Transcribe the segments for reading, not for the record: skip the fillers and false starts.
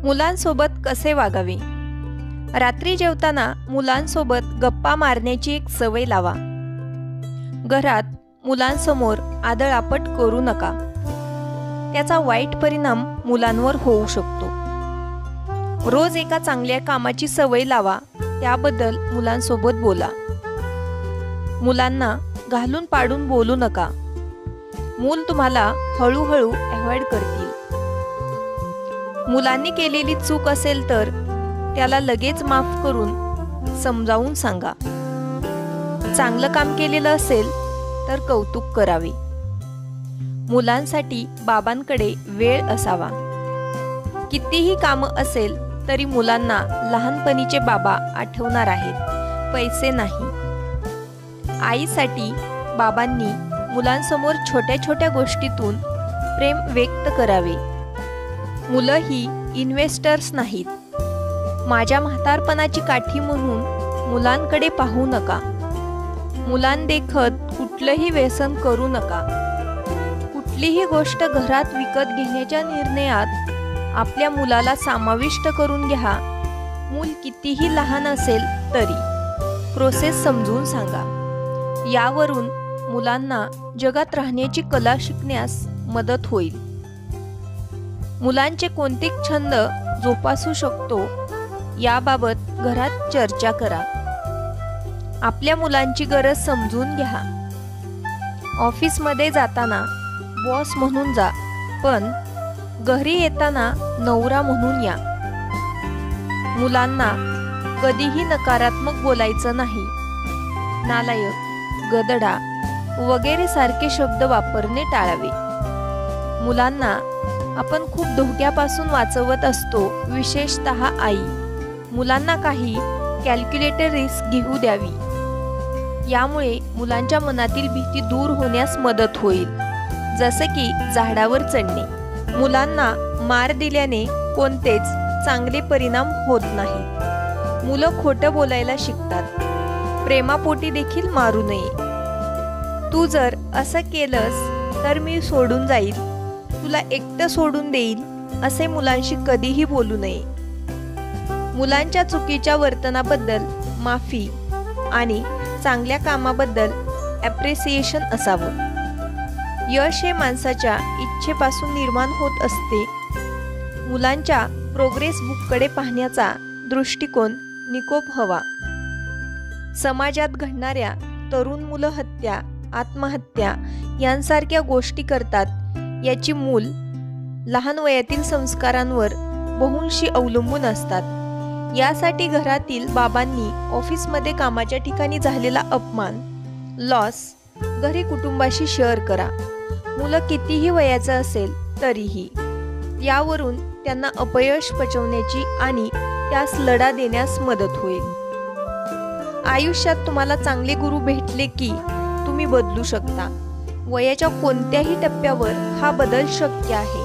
मुलांसोबत कसे वागावे? रात्री जेवताना मुलांसोबत गप्पा मारण्याची एक सवय लावा. घरात मुलांसमोर आदळआपट करू नका. त्याचा वाईट परिणाम मुलांवर होऊ शकतो. रोज एका चांगल्या कामाची सवय लावा. त्याबद्दल मुलांसोबत बोला. मुलांना घालून पाडून बोलू नका. मूल तुम्हाला हळूहळू अवॉइड करतील. मुलांनी केलेली चूक असेल तर त्याला लगेच माफ करून समजावून सांगा. चांगलं काम केलेलं असेल तर कौतुक करावे. मुलांसाठी बाबांकडे वेळ असावा. कितीही कामं असेल तरी मुलांना लहानपणीचे बाबा आठवणार आहेत, पैसे नाही. आईसाठी बाबांनी मुलांसमोर छोट्या छोट्या गोष्टीतून प्रेम व्यक्त करावे. मुलं ही इन्व्हेस्टर्स नाहीत. माझ्या म्हातारपणाची काठी म्हणून मुलांकडे पाहू नका. मुलांदेखत कुठलंही व्यसन करू नका. कुठलीही गोष्ट घरात विकत घेण्याच्या निर्णयात आपल्या मुलाला समाविष्ट करून घ्या. मूल कितीही लहान असेल तरी प्रोसेस समजून सांगा. यावरून मुलांना जगात राहण्याची कला शिकण्यास मदत होईल. मुलांचे कोणते छंद जोपासू शकतो याबाबत घरात चर्चा करा. आपल्या मुलांची गरज समजून घ्या. ऑफिसमध्ये जाताना बॉस म्हणून जा, पण घरी येताना नवरा म्हणून या. मुलांना कधीही नकारात्मक बोलायचं नाही. नालायक, गदडा वगैरे सारखे शब्द वापरणे टाळावे. मुलांना आपण खूप धोक्यापासून वाचवत असतो, विशेषतः आई. मुलांना काही कॅल्क्युलेटर रिस्क घेऊ द्यावी. यामुळे मुलांच्या मनातील भीती दूर होण्यास मदत होईल, जसे की झाडावर चढणे. मुलांना मार दिल्याने कोणतेच चांगले परिणाम होत नाही. मुलं खोटं बोलायला शिकतात. प्रेमापोटी देखील मारू नये. तू जर असं केलंस तर मी सोडून जाईल, तुला एकटं सोडून देईल, असे मुलांशी कधीही बोलू नये. मुलांच्या चुकीच्या वर्तनाबद्दल माफी आणि चांगल्या कामाबद्दल ॲप्रिसिएशन असावं. यश हे माणसाच्या इच्छेपासून निर्माण होत असते. मुलांच्या प्रोग्रेस बुककडे पाहण्याचा दृष्टिकोन निकोप हवा. समाजात घडणाऱ्या तरुण मुलं हत्या, आत्महत्या यांसारख्या गोष्टी करतात. याची मूल लहान वयातील संस्कारांवर बहुंशी अवलंबून असतात. यासाठी घरातील बाबांनी ऑफिसमध्ये कामाच्या ठिकाणी झालेला अपमान, लॉस घरी कुटुंबाशी शेअर करा. मुलं कितीही वयाचं असेल तरीही. यावरून त्यांना अपयश पचवण्याची आणि त्यास लढा देण्यास मदत होईल. आयुष्यात तुम्हाला चांगले गुरु भेटले की तुम्ही बदलू शकता. वयाच्या कोणत्याही टप्प्यावर हा बदल शक्य आहे.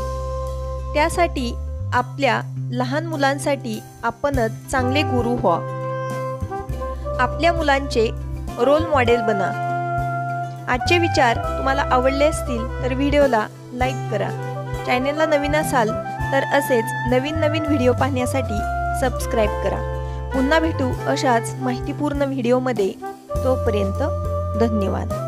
त्यासाठी आपल्या लहान मुलांसाठी आपणच चांगले गुरु व्हा. आपल्या मुलांचे रोल मॉडेल बना. आजचे विचार तुम्हाला आवडले असतील तर व्हिडिओला लाईक करा. चॅनेलला नवीन असाल तर असेच नवीन नवीन व्हिडिओ पाहण्यासाठी सबस्क्राईब करा. पुन्हा भेटू अशाच माहितीपूर्ण व्हिडिओमध्ये. तोपर्यंत धन्यवाद.